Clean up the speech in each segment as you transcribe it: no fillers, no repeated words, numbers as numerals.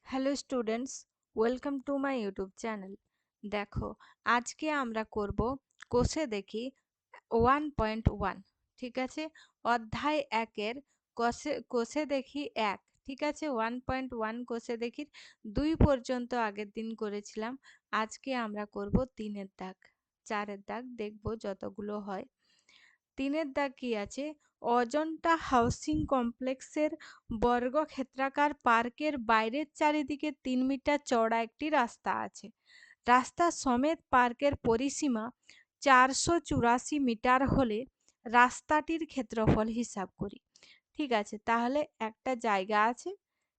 Hello students, welcome to my YouTube channel. দেখো, আজকে আমরা করব কোষে দেখি 1.1। ঠিক আছে, অধ্যায় 1-এর কোষে কোষে দেখি 1। ঠিক আছে, 1.1 কোষে দেখির 2 পর্যন্ত আগের দিন করেছিলাম। আজকে আমরা করব 3-এর দাগ, 4-এর দাগ দেখব যতগুলো হয়। 3-এর দাগ কি আছে? অজন্তা হাউসিং কমপ্লেক্সের বর্গক্ষেত্রাকার পার্কের বাইরের চারিদিকে 3 মিটার চওড়া একটি রাস্তা আছে। রাস্তা সমেত পার্কের পরিসীমা 484 মিটার হলে রাস্তাটির ক্ষেত্রফল হিসাব করি। ঠিক আছে, তাহলে একটা জায়গা আছে,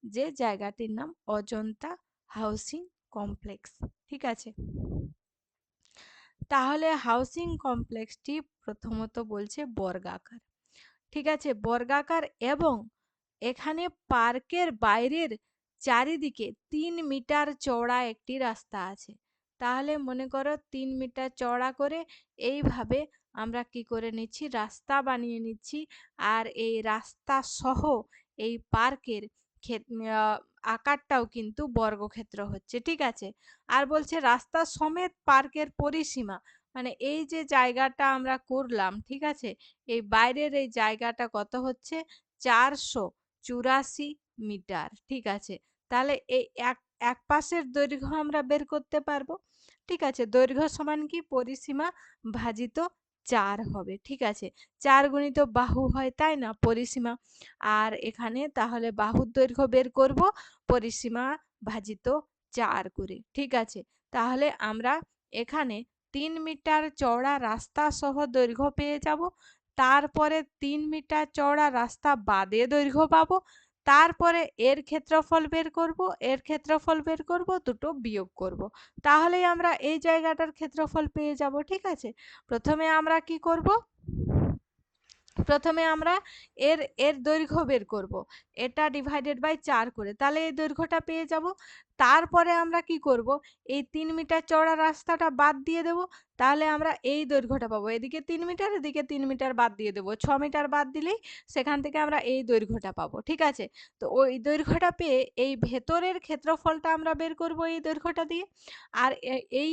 যে জায়গাটির নাম অজন্তা হাউসিং কমপ্লেক্স। ঠিক আছে, তাহলে হাউসিং কমপ্লেক্সটি প্রথমত বলছে বর্গাকার। ঠিক আছে, বর্গাকার এবং এখানে পার্কের বাইরের চারিদিকে 3 মিটার চওড়া একটি রাস্তা আছে। তাহলে মনে করো 3 মিটার চওড়া করে এইভাবে আমরা কি করে নিচ্ছি, রাস্তা বানিয়ে নিচ্ছি। আর এই রাস্তা সহ এই পার্কের আকারটাও কিন্তু বর্গক্ষেত্র হচ্ছে। ঠিক আছে, আর বলছে রাস্তা সমেত পার্কের পরিসীমা, মানে এই যে জায়গাটা আমরা করলাম, ঠিক আছে, এই বাইরের এই জায়গাটা কত হচ্ছে, 484 মিটার। ঠিক আছে, তাহলে এই এক পাশের দৈর্ঘ্য আমরা বের করতে পারবো। ঠিক আছে, দৈর্ঘ্য সমান কি, পরিসীমা ভাজিত 4 হবে। ঠিক আছে, 4 গুণিত বাহু হয়, তাই না, পরিসীমা। আর এখানে তাহলে বাহুর দৈর্ঘ্য বের করব পরিসীমা ভাজিত 4 করে। ঠিক আছে, তাহলে আমরা এখানে 3 মিটার চওড়া রাস্তা সহ দৈর্ঘ্য পেয়ে যাব। তারপরে 3 মিটার চওড়া রাস্তা বাদে দৈর্ঘ্য পাবো। তারপরে এর ক্ষেত্রফল বের করব, এর ক্ষেত্রফল বের করব, দুটো বিয়োগ করব, তাহলেই আমরা এই জায়গাটার ক্ষেত্রফল পেয়ে যাব। ঠিক আছে, প্রথমে আমরা কি করব, প্রথমে আমরা এর এর দৈর্ঘ্য বের করব, এটা ডিভাইডেড বাই 4 করে, তাহলে এই দৈর্ঘ্যটা পেয়ে যাব। তারপরে আমরা কি করব, এই 3 মিটার চওড়া রাস্তাটা বাদ দিয়ে দেব, তাহলে আমরা এই দৈর্ঘ্যটা পাবো। এদিকে 3 মিটার, এদিকে 3 মিটার বাদ দিয়ে দেবো, 6 মিটার বাদ দিলেই সেখান থেকে আমরা এই দৈর্ঘ্যটা পাবো। ঠিক আছে, তো ওই দৈর্ঘ্যটা পেয়ে এই ভেতরের ক্ষেত্রফলটা আমরা বের করব এই দৈর্ঘ্যটা দিয়ে। আর এই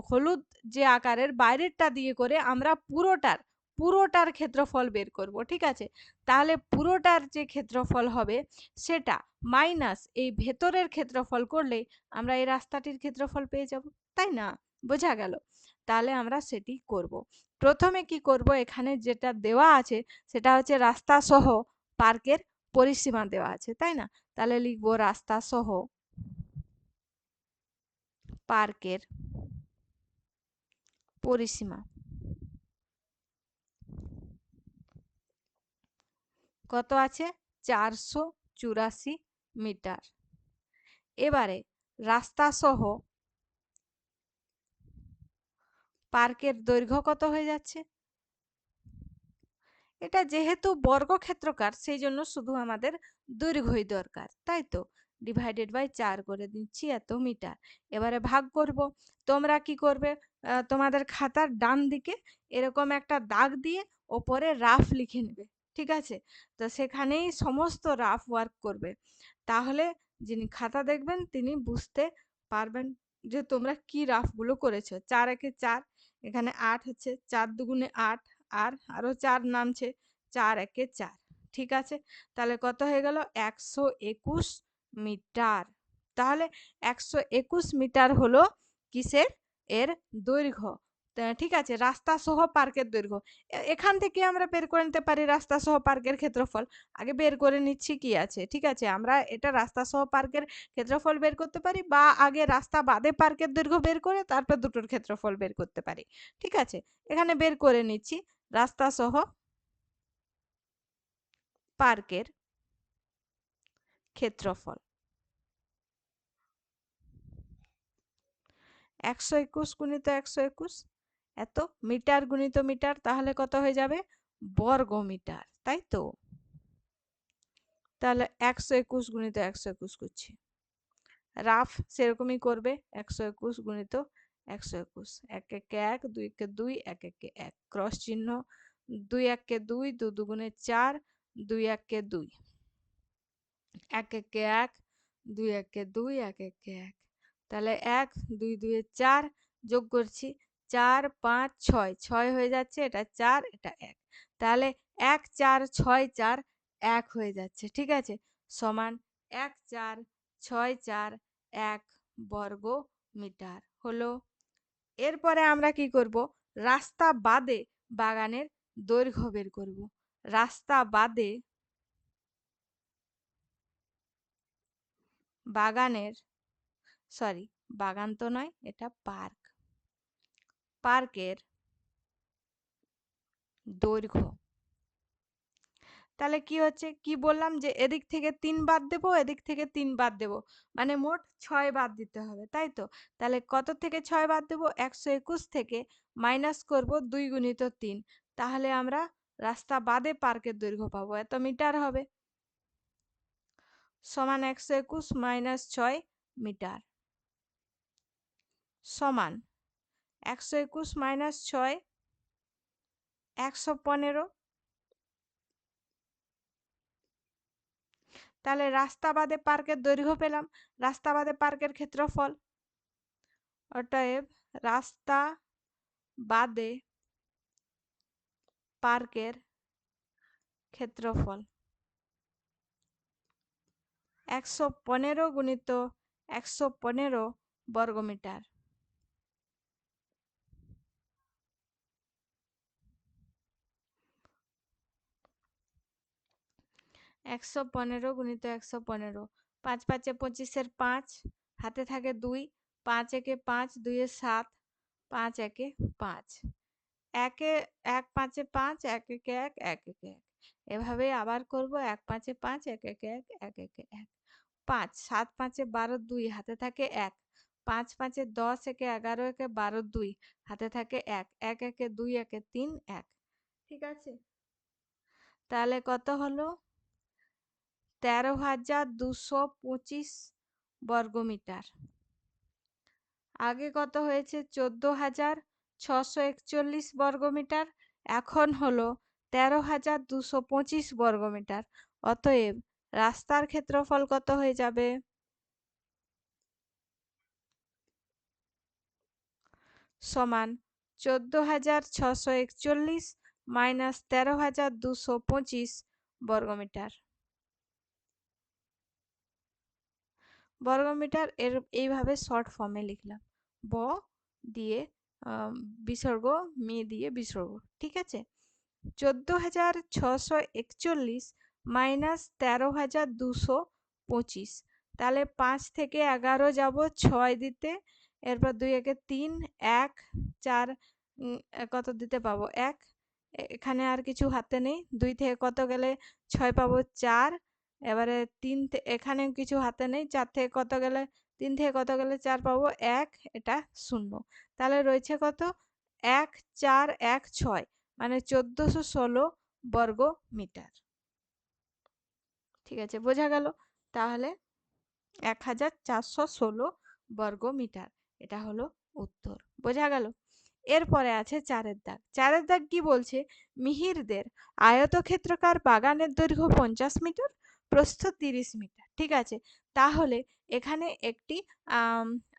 হলুদ যে আকারের বাইরেরটা দিয়ে করে আমরা পুরোটার ক্ষেত্রফল বের করব। ঠিক আছে, তাহলে পুরোটার যে ক্ষেত্রফল হবে সেটা মাইনাস এই ভেতরের ক্ষেত্রফল করলে আমরা এই রাস্তাটির ক্ষেত্রফল পেয়ে যাব, তাই না, বোঝা গেল। তাহলে আমরা সেটি করব। প্রথমে কি করব, এখানে যেটা দেওয়া আছে সেটা হচ্ছে রাস্তা সহ পার্কের পরিসীমা দেওয়া আছে, তাই না, তাহলে লিখবো রাস্তা সহ পার্কের পরিসীমা কত আছে, 484 মিটার। এবারে রাস্তা সহ পার্কের দৈর্ঘ্য কত হয়ে যাচ্ছে, এটা যেহেতু বর্গক্ষেত্রকার সেই জন্য শুধু আমাদের দৈর্ঘ্যই দরকার, তাই তো, ডিভাইডেড বাই 4 করে দিচ্ছি, এত মিটার। এবারে ভাগ করব। তোমরা কি করবে, তোমাদের খাতার ডান দিকে এরকম একটা দাগ দিয়ে ওপরে রাফ লিখে নেবে। ঠিক আছে, তো সেখানেই সমস্ত রাফ ওয়ার্ক করবে, তাহলে যিনি খাতা দেখবেন তিনি বুঝতে পারবেন যে তোমরা কি রাফগুলো করেছো। 4 একে 4, এখানে 8 হচ্ছে, 4 দুগুণে 8, আর আরো 4 নামছে, 4 একে 4। ঠিক আছে, তাহলে কত হয়ে গেল, 121 মিটার। তাহলে 121 মিটার হলো কিসের, এর দৈর্ঘ্য। ঠিক আছে, রাস্তা সহ পার্কের দৈর্ঘ্য। এখান থেকে আমরা বের করে নিতে পারি রাস্তা সহ পার্কের ক্ষেত্রফল। আগে বের করে নিচ্ছি কি আছে। ঠিক আছে, আমরা এটা রাস্তা সহ পার্কের ক্ষেত্রফল বের করতে পারি, বা আগে রাস্তা বাদে পার্কের দৈর্ঘ্য বের করে তারপর দুটোর ক্ষেত্রফল বের করতে পারি। ঠিক আছে, এখানে বের করে নিচ্ছি রাস্তা সহ পার্কের ক্ষেত্রফল 121 গুণিত 121, এত মিটার গুণিত মিটার, তাহলে কত হয়ে যাবে, বর্গ মিটার, তাই তো। তাহলে 121 গুণিত 121 করছি, রাফ সেরকমই করবে, 121 গুণিত 121, 1 একে 1, 2 একে 2, 1 একে 1, ক্রস চিহ্ন, 2 একে 2, 2 দুগুণে 4, 2 একে 2, 1 একে 1, 2 একে 2, 1 একে 1, তাহলে 1 2 2 4, যোগ করছি 4 5 6, 6 হয়ে যাচ্ছে, এটা 4 এটা 1, তাহলে 1 4 6 4 1 হয়ে যাচ্ছে, ঠিক আছে, সমান 1 4 6 4 1 বর্গ মিটার হলো। এরপরে আমরা কি করব, রাস্তা বাদে বাগানের দৈর্ঘ্য বের করব। রাস্তা বাদে বাগানের, সরি, বাগান তো নয়, এটা পার্ক, পার্কের দৈর্ঘ্য। তাহলে কি হচ্ছে, কি বললাম যে এদিক থেকে 3 বাদ দেবো, এদিক থেকে 3 বাদ দেবো, মানে মোট 6 বাদ দিতে হবে, তাই তো। তাহলে কত থেকে 6 বাদ দেবো, 121 থেকে মাইনাস করব 2 গুণিত 3, তাহলে আমরা রাস্তা বাদে পার্কের দৈর্ঘ্য পাবো, এত মিটার হবে, সমান 121 মাইনাস 6 মিটার, সমান 121 মাইনাস 6 115। তাহলে রাস্তা বাদে পার্কের দৈর্ঘ্য পেলাম, রাস্তা বাদে পার্কের ক্ষেত্রফল, অতএব রাস্তা বাদে পার্কের ক্ষেত্রফল 115 গুণিত 115 বর্গমিটার। 115 গুণিত 115, 5 5 25 5, হাতে থাকে 2, 5 একে 5, 2 এ 7, 5 একে 5, একে 1 5 এ 5, 1 একে 1, 1 একে 1, এভাবে আবার করব, 1 5 এ 5, 1 একে 1, 1 একে 1, 5 7 5 এ 12, 2 হাতে থাকে 1, 5 5 এ 10, একে 11, একে 12, 2 হাতে থাকে 1, 1 একে 2, একে 3, 1, ঠিক আছে। তাহলে কত হলো, 13,225 বর্গমিটার। আগে কত হয়েছে, 14,641 বর্গমিটার, এখন হলো 13,225 বর্গমিটার। অতএব রাস্তার ক্ষেত্রফল কত হয়ে যাবে, সমান 14,641 মাইনাস 13,225 বর্গমিটার। বর্গমিটার এর এইভাবে শর্ট ফর্মে লিখলাম, ব দিয়ে বিসর্গ, মে দিয়ে বিসর্গ, ঠিক আছে। 14,641 মাইনাস 13,225, তাহলে 5 থেকে 11 যাব 6 দিতে, এরপর 2 একে 3, 1 4, কত দিতে পাবো 1, এখানে আর কিছু হাতে নেই, 2 থেকে কত গেলে 6 পাবো 4, এবারে 3 এখানে কিছু হাতে নেই, 4 থেকে কত গেলে 3 থেকে কত গেলে 4 পাবো 1, এটা 0, তাহলে রয়েছে কত 1 4 1 6, মানে 1416 বর্গ মিটার, ঠিক আছে, বোঝা গেল। তাহলে 1416 বর্গ মিটার, এটা হলো উত্তর, বোঝা গেল। এরপরে আছে 4-এর দাগ। 4-এর দাগ কি বলছে, মিহিরদের আয়তক্ষেত্রাকার বাগানের দৈর্ঘ্য 50 মিটার, প্রস্থ 30 মিটার, ঠিক আছে। তাহলে এখানে একটি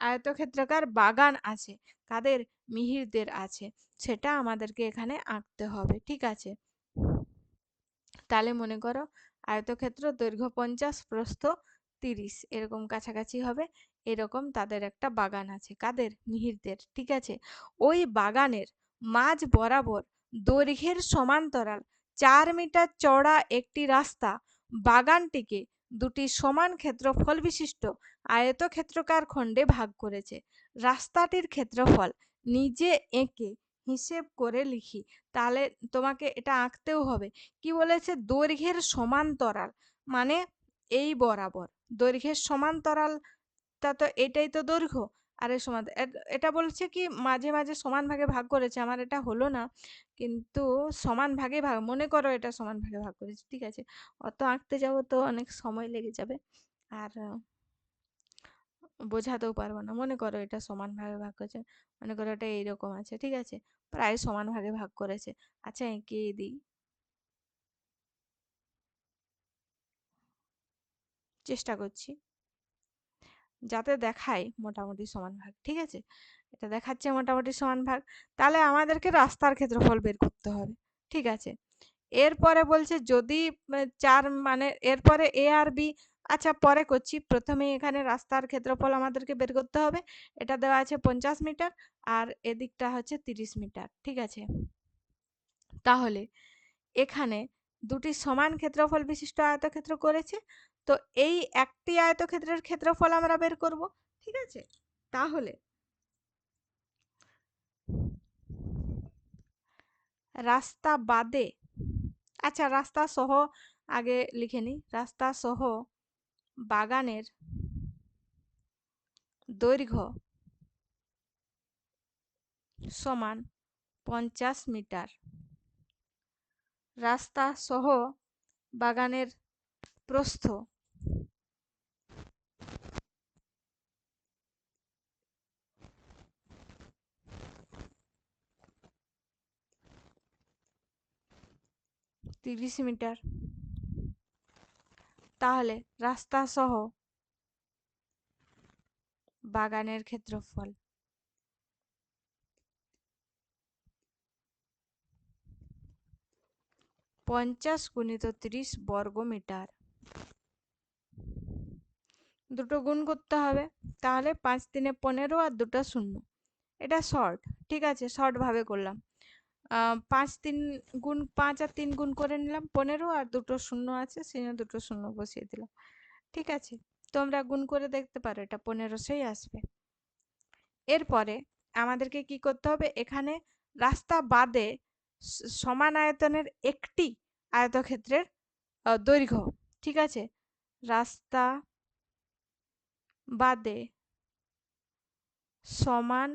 আয়তক্ষেত্রাকার বাগান আছে, কাদের, মিহিরদের আছে, সেটা আমাদেরকে এখানে আঁকতে হবে, ঠিক আছে। তাহলে মনে করো আয়তক্ষেত্র, দৈর্ঘ্য 50, প্রস্থ 30, এরকম কাছাকাছি হবে, এরকম তাদের একটা বাগান আছে, কাদের, মিহিরদের, ঠিক আছে। ওই বাগানের মাঝ বরাবর দৈর্ঘ্যের সমান্তরাল 4 মিটার চওড়া একটি রাস্তা বাগানটিকে দুটি সমান ক্ষেত্রফল বিশিষ্ট আয়তক্ষেত্রাকার খণ্ডে ভাগ করেছে। রাস্তাটির ক্ষেত্রফল নিজে এঁকে হিসেব করে লিখি। তাহলে তোমাকে এটা আঁকতেও হবে। কি বলেছে, দৈর্ঘ্যের সমান্তরাল, মানে এই বরাবর দৈর্ঘ্যের সমান্তরাল, তা তো এটাই তো দৈর্ঘ্য, আর এর সমান, এটা বলছে কি মাঝে মাঝে সমান ভাগে ভাগ করেছে, আমার এটা হলো না, কিন্তু সমান ভাগে ভাগ, মনে করো এটা সমান ভাগে ভাগ করেছে, ঠিক আছে। অত আঁকতে যাব তো অনেক সময় লেগে যাবে, আর বোঝাতেও পারবো না। মনে করো এটা সমান ভাগে ভাগ করেছে, মনে করো এটা এইরকম আছে, ঠিক আছে, প্রায় সমান ভাগে ভাগ করেছে। আচ্ছা, এঁকে দিই, চেষ্টা করছি। যাতে দেখায় মোটামুটি সমান ভাগ। ঠিক আছে, এটা দেখাচ্ছে মোটামুটি সমান ভাগ। তাহলে আমাদেরকে রাস্তার ক্ষেত্রফল বের করতে হবে। ঠিক আছে, এরপরে বলছে যদি 4 মানে এরপরে এ আর বি, আচ্ছা পরে করছি, প্রথমে এখানে রাস্তার ক্ষেত্রফল আমাদেরকে বের করতে হবে। এটা দেওয়া আছে 50 মিটার আর এদিকটা হচ্ছে 30 মিটার। ঠিক আছে, তাহলে এখানে দুটি সমান ক্ষেত্রফল বিশিষ্ট আয়তক্ষেত্র করেছে, তো এই একটি আয়তক্ষেত্রের ক্ষেত্রফল আমরা বের করব। ঠিক আছে, তাহলে রাস্তা বাদে, আচ্ছা রাস্তা সহ আগে লিখে নিই, রাস্তা সহ বাগানের দৈর্ঘ্য সমান 50 মিটার। রাস্তা সহ বাগানের প্রস্থ 30 মিটার। তাহলে রাস্তা সহ বাগানের ক্ষেত্রফল 50 গুণিত 30 বর্গ মিটার। দুটো গুণ করতে হবে, তাহলে 5 3 15 আর দুটো শূন্য। এটা শর্ট, ঠিক আছে, শর্ট ভাবে করলাম। 5 3 গুণ 5 আর 3 গুণ করে নিলাম 15 আর দুটো শূন্য আছে, সেই জন্য দুটো শূন্য বসিয়ে দিলাম। ঠিক আছে, তোমরা গুণ করে দেখতে পারো, এটা 1500ই আসবে। এরপরে আমাদেরকে কি করতে হবে, এখানে রাস্তা বাদে সমান আয়তনের একটি আয়তক্ষেত্রের দৈর্ঘ্য, ঠিক আছে, রাস্তা বাদে সমান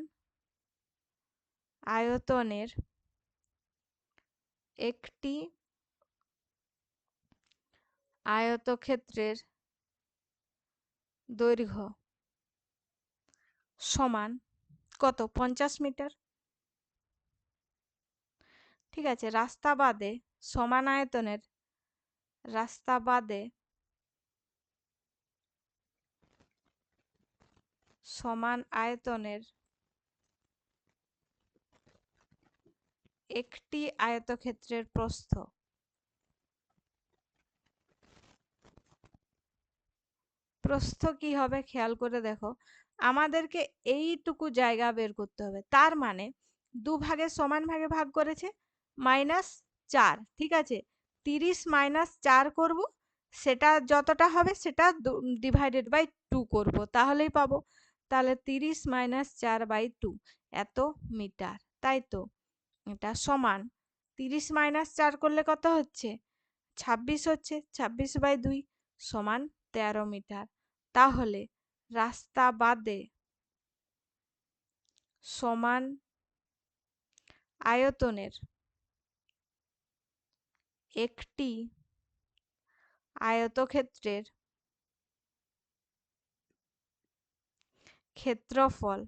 আয়তনের একটি আয়তক্ষেত্রের দৈর্ঘ্য সমান কত, 50 মিটার। ঠিক আছে, রাস্তা বাদে সমান আয়তনের, রাস্তা বাদে সমান আয়তনের একটি আয়তক্ষেত্রের প্রস্থ, প্রস্থ কি হবে খেয়াল করে দেখো, আমাদেরকে এইটুকু জায়গা বের করতে হবে, তার মানে দুভাগে সমান ভাগে ভাগ করেছে -4। ঠিক আছে, 30 -4 করব, সেটা যতটা হবে সেটা ডিভাইডেড বাই 2 করব, তাহলেই পাবো। তাহলে 30 -4/2 এত মিটার, তাই তো। এটা সমান 30 -4 করলে কত হচ্ছে, 26 হচ্ছে, 26/2 সমান 13 মিটার। তাহলে রাস্তা বাদে সমান আয়তনের একটি আয়তক্ষেত্রের ক্ষেত্রফল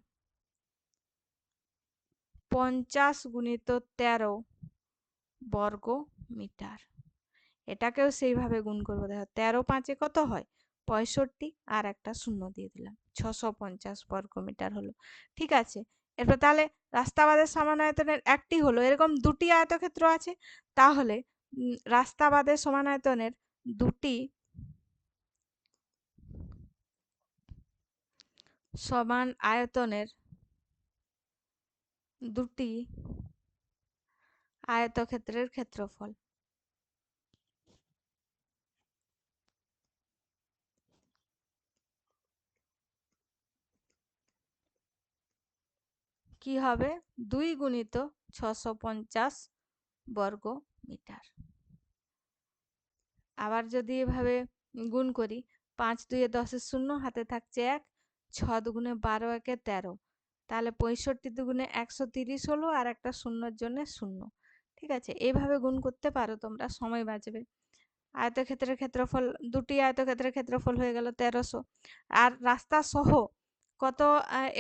50 গুণিত 13 বর্গ মিটার। এটাকেও সেইভাবে গুণ করবো, দেখো 13 5 কত হয় 65, আর একটা শূন্য দিয়ে দিলাম, 650 বর্গ মিটার হলো। ঠিক আছে, এরপর তাহলে রাস্তা বাদে সমান আয়তনের একটি হলো, এরকম দুটি আয়তক্ষেত্র আছে, তাহলে রাস্তা বাদে সমান আয়তনের দুটি সমান আয়তনের দুটি আয়তক্ষেত্রের ক্ষেত্রফল কি হবে, 2 গুণিত 650 বর্গ মিটার। আবার যদি এভাবে গুণ করি, 5 2 10 শূন্য, হাতে থাকছে 1, 6 দুগুণে 12 একে 13, তাহলে 65 দুগুণে 130 হলো, আর একটা শূন্যর জন্য শূন্য। ঠিক আছে, এইভাবে গুণ করতে পারো তোমরা, সময় বাঁচবে। আয়তক্ষেত্রের ক্ষেত্রফল, দুটি আয়তক্ষেত্রের ক্ষেত্রফল হয়ে গেল 1300, আর রাস্তা সহ কত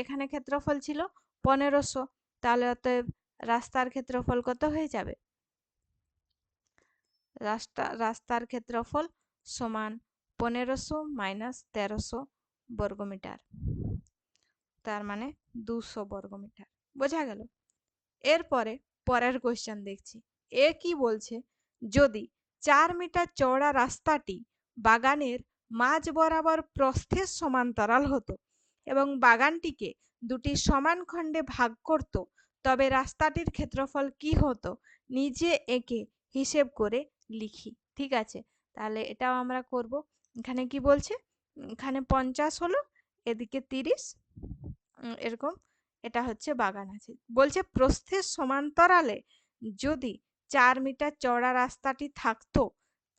এখানে ক্ষেত্রফল ছিল 1500, তাহলে অতএব রাস্তার ক্ষেত্রফল কত হয়ে যাবে, রাস্তার ক্ষেত্রফল সমান 1500 - 1300 বর্গমিটার, তার মানে 200 বর্গমিটার। বোঝা গেল? এরপরে পরের কোশ্চেন দেখছি। এ কি বলছে, যদি 4 মিটার চওড়া রাস্তাটি বাগানের মাঝ বরাবর প্রস্থের সমান্তরাল হতো এবং বাগানটিকে দুটি সমান খণ্ডে ভাগ করত, তবে রাস্তাটির ক্ষেত্রফল কি হতো, নিজে এঁকে হিসেব করে লিখি। ঠিক আছে, তাহলে এটাও আমরা করব। এখানে কি বলছে, এখানে 50 হলো, এদিকে 30, এরকম। এটা হচ্ছে বাগান আছে, বলছে প্রস্থের সমান্তরালে যদি 4 মিটার চওড়া রাস্তাটি থাকতো,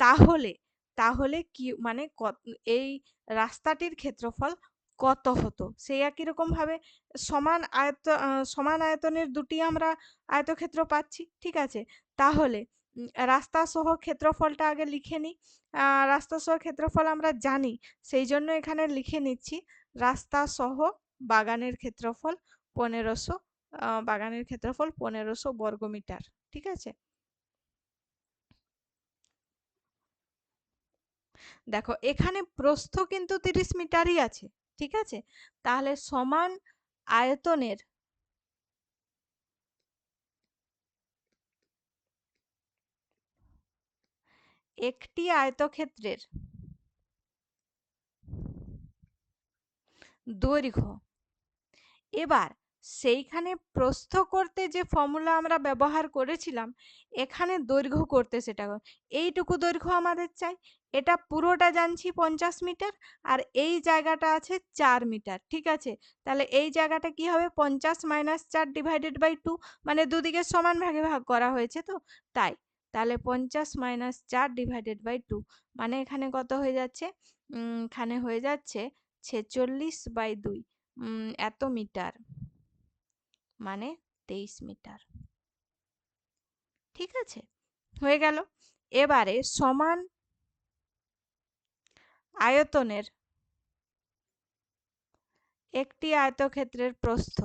তাহলে তাহলে কি মানে এই রাস্তাটির ক্ষেত্রফল কত হতো। সেই একই রকম ভাবে সমান আয়তনের দুটি আমরা আয়তক্ষেত্র পাচ্ছি। ঠিক আছে, তাহলে রাস্তা সহ ক্ষেত্রফলটা আগে লিখে নিই। রাস্তা সহ ক্ষেত্রফল আমরা জানি, সেই জন্য এখানে লিখে নিচ্ছি রাস্তা সহ বাগানের ক্ষেত্রফল 1500, বাগানের ক্ষেত্রফল 1500 বর্গমিটার। ঠিক আছে, দেখো এখানে প্রস্থ কিন্তু 30 মিটারই আছে। ঠিক আছে, তাহলে সমান আয়তনের একটি আয়তক্ষেত্রের দৈর্ঘ্য, এবার সেইখানে প্রস্থ করতে যে ফর্মুলা আমরা ব্যবহার করেছিলাম, এখানে দৈর্ঘ্য করতে সেটা এইটুকু দৈর্ঘ্য আমাদের চাই। এটা পুরোটা জানছি 50 মিটার, আর এই জায়গাটা আছে 4 মিটার। ঠিক আছে, তাহলে এই জায়গাটা কি হবে, 50 মাইনাস 4 ডিভাইডেড বাই 2, মানে দুদিকে সমান ভাগে ভাগ করা হয়েছে তো তাই। তাহলে 50 মাইনাস 4 ডিভাইডেড বাই 2, মানে এখানে কত হয়ে যাচ্ছে, এখানে হয়ে যাচ্ছে 46 বাই 2, এত মিটার, মানে 23 মিটার। ঠিক আছে, হয়ে গেল। এবারে সমান আয়তনের একটি আয়তক্ষেত্রের প্রস্থ,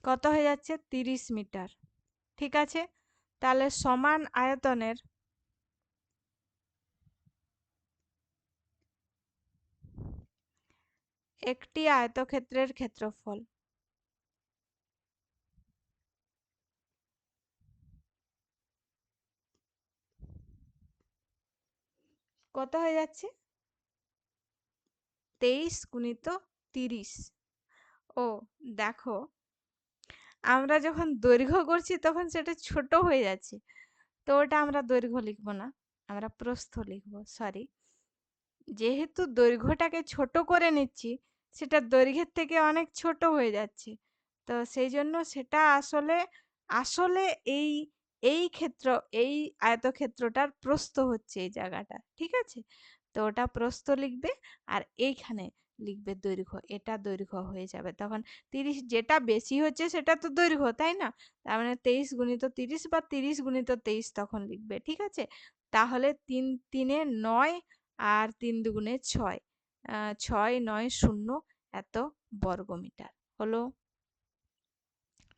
কত হয়ে যাচ্ছে, 30 মিটার। ঠিক আছে, তাহলে সমান আয়তনের একটি আয়তক্ষেত্রের ক্ষেত্রফল, কত হয়ে যাচ্ছে, 23 গুণিত 30। ও দেখো, আমরা যখন দৈর্ঘ্য করছি তখন সেটা ছোট হয়ে যাচ্ছে, তো ওটা আমরা দৈর্ঘ্য লিখব না, আমরা প্রস্থ লিখব। সরি, যেহেতু দৈর্ঘ্যটাকে ছোট করে নিচ্ছি, সেটা দৈর্ঘ্যের থেকে অনেক ছোট হয়ে যাচ্ছে, তো সেই জন্য সেটা আসলে আসলে এই এই ক্ষেত্র এই আয়তক্ষেত্রটার প্রস্থ হচ্ছে এই জায়গাটা। ঠিক আছে, তো ওটা প্রস্থ লিখবে, আর এইখানে লিখবে দৈর্ঘ্য, এটা দৈর্ঘ্য হয়ে যাবে তখন। 30 যেটা বেশি হচ্ছে সেটা তো দৈর্ঘ্য, তাই না, তার মানে 23 গুণিত 30 বা 30 গুণিত 23 তখন লিখবে। ঠিক আছে, তাহলে 3 3 9 আর 3 দুগুণে 6, 6 9 0 এত বর্গমিটার হলো।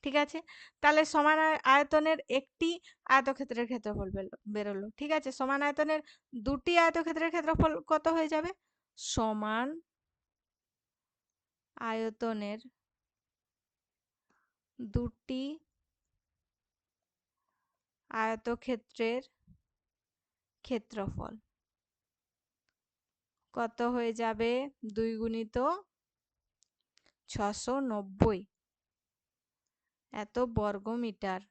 ঠিক আছে, তাহলে সমান আয়তনের একটি আয়তক্ষেত্রের ক্ষেত্রফল বেরোলো। ঠিক আছে, সমান আয়তনের দুটি আয়তক্ষেত্রের ক্ষেত্রফল কত হয়ে যাবে, সমান আয়তনের দুটি আয়তক্ষেত্রের ক্ষেত্রফল কত হয়ে যাবে, 2 গুণিত 690 এত বর্গমিটার,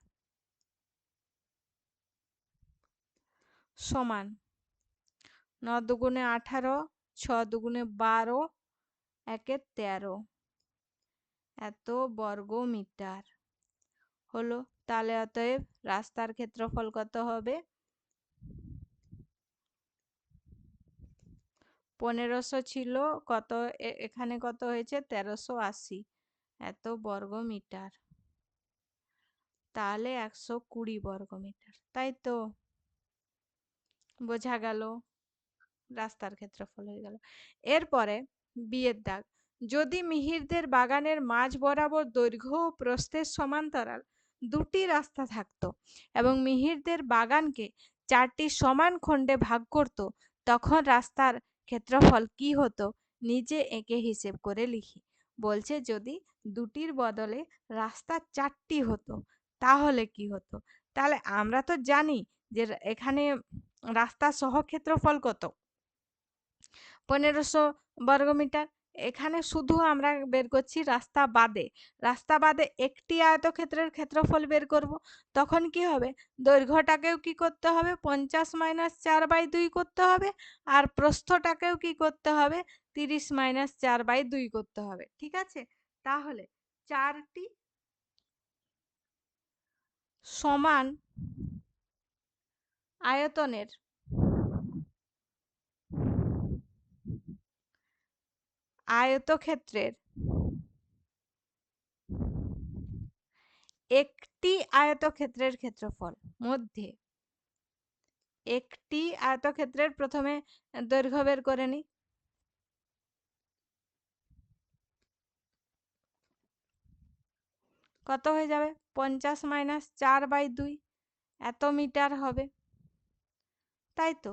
সমান 9 দুগুণে 18, 6 দুগুণে 12, একে 13 এত বর্গমিটার হলো। তাহলে অতএব রাস্তার ক্ষেত্রফল কত হবে, 1500 ছিল, কত এখানে কত হয়েছে, 1380 এত বর্গমিটার, তাহলে 120 বর্গমিটার। তাই তো, বোঝা গেল, রাস্তার ক্ষেত্রফল হয়ে গেল। এরপরে বিয়ের দাগ, যদি মিহিরদের বাগানের মাঝ বরাবর দৈর্ঘ্য ও প্রস্থের সমান্তরাল দুটি রাস্তা থাকতো এবং মিহিরদের বাগানকে 4টি সমান খণ্ডে ভাগ করত, তখন রাস্তার ক্ষেত্রফল কি হতো নিজে এঁকে হিসেব করে লিখি। বলছে যদি দুটির বদলে রাস্তা 4টি হতো তাহলে কি হতো। তাহলে আমরা তো জানি যে এখানে রাস্তা সহ ক্ষেত্রফল কত, 1500 বর্গমিটার। এখানে শুধু আমরা বের করছি রাস্তা বাদে একটি আয়তক্ষেত্রের ক্ষেত্রফল বের করব। তখন কি হবে, দৈর্ঘ্যটাকেও কি করতে হবে 50 - 4/2 করতে হবে, আর প্রস্থটাকেও কি করতে হবে 30 - 4/2 করতে হবে। ঠিক আছে, তাহলে 4টি সমান আয়তনের আয়তক্ষেত্রের একটি আয়তক্ষেত্রের ক্ষেত্রফল মধ্যে একটি আয়তক্ষেত্রের প্রথমে দৈর্ঘ্য বের করে নি, কত হয়ে যাবে 50 - 4/2 এত মিটার হবে, তাই তো,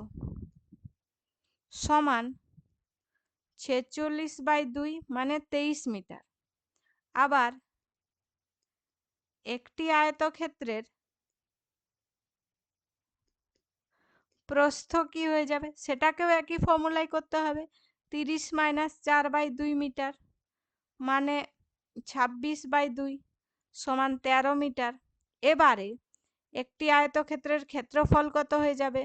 সমান 46/2 মানে 23 মিটার। আবার একটি আয়তক্ষেত্রের প্রস্থ কি হয়ে যাবে সেটাকেও একই ফর্মুলাই করতে হবে, 30 - 4/2 মিটার মানে 26/2 সমান 13 মিটার। এবারে একটি আয়তক্ষেত্রের ক্ষেত্রফল কত হয়ে যাবে,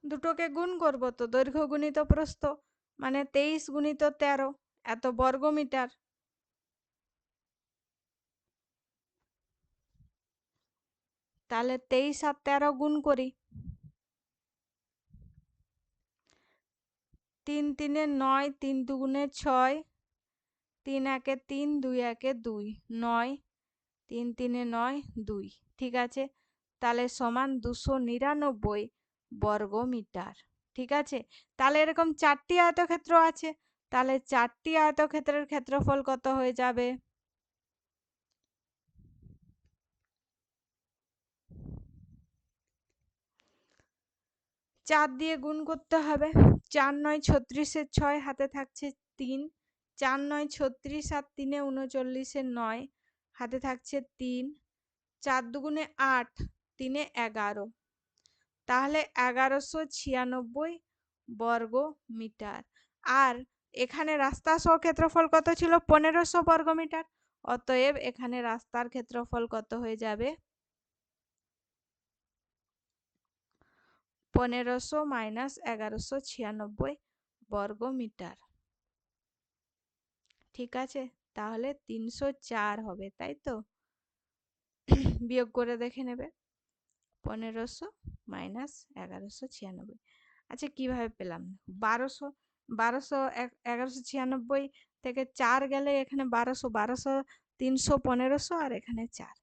দুটোকে গুণ করব তো, দৈর্ঘ্য গুণিত প্রস্থ মানে 23 গুণিত 13 এত বর্গমিটার। তাহলে 23 আর 13 গুণ করি, 3 × 3 = 9, 3 × 2 = 6, 3 × 1 = 3, 2 × 1 = 2, 9, 3 × 3 = 9, 2। ঠিক আছে, তাহলে সমান 299 বর্গমিটার। ঠিক আছে, তাহলে এরকম 4টি আয়তক্ষেত্র আছে, তাহলে 4টি আয়তক্ষেত্রের ক্ষেত্রফল কত হয়ে যাবে, 4 দিয়ে গুণ করতে হবে, 4 × 9 = 36, 6 হাতে থাকছে 3, 4 × 9 = 36 আর 3 × 39 = 9 হাতে থাকছে 3, 4 × 2 = 8, 3 × 11, তাহলে 1196 বর্গমিটার। আর এখানে রাস্তা সহ ক্ষেত্রফল কত ছিল 1500 বর্গমিটার, অতএব এখানে রাস্তার ক্ষেত্রফল কত হয়ে যাবে 1500 - 1196 বর্গমিটার। ঠিক আছে, তাহলে 304 হবে, তাই তো, বিয়োগ করে দেখে নেবে 1500 - 1196। আচ্ছা কিভাবে পেলাম, 1200 1196 থেকে 4 গেলে এখানে 1200, 1200, 300, 1500 আর এখানে 4,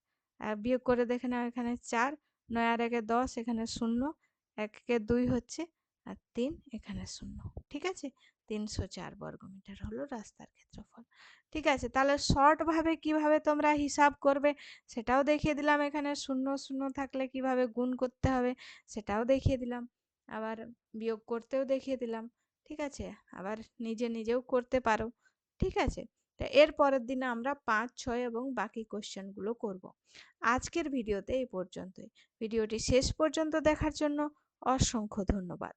বিয়োগ করে দেখে নাও, এখানে 4, 9 আর 1 = 10, এখানে 0, 1 কে 2 হচ্ছে আর 3 এখানে 0। ঠিক আছে, 304 বর্গমিটার হলো রাস্তার ক্ষেত্রফল। ঠিক আছে, তাহলে শর্ট ভাবে কিভাবে তোমরা হিসাব করবে সেটাও দেখিয়ে দিলাম, এখানে 0 0 থাকলে কিভাবে গুণ করতে হবে সেটাও দেখিয়ে দিলাম, আবার বিয়োগ করতেও দেখিয়ে দিলাম। ঠিক আছে, আবার নিজেও করতে পারো। ঠিক আছে, তো এর পরের দিনে আমরা 5, 6 এবং বাকি কোশ্চেনগুলো করব। আজকের ভিডিওতে এই পর্যন্তই। ভিডিওটি শেষ পর্যন্ত দেখার জন্য অসংখ্য ধন্যবাদ।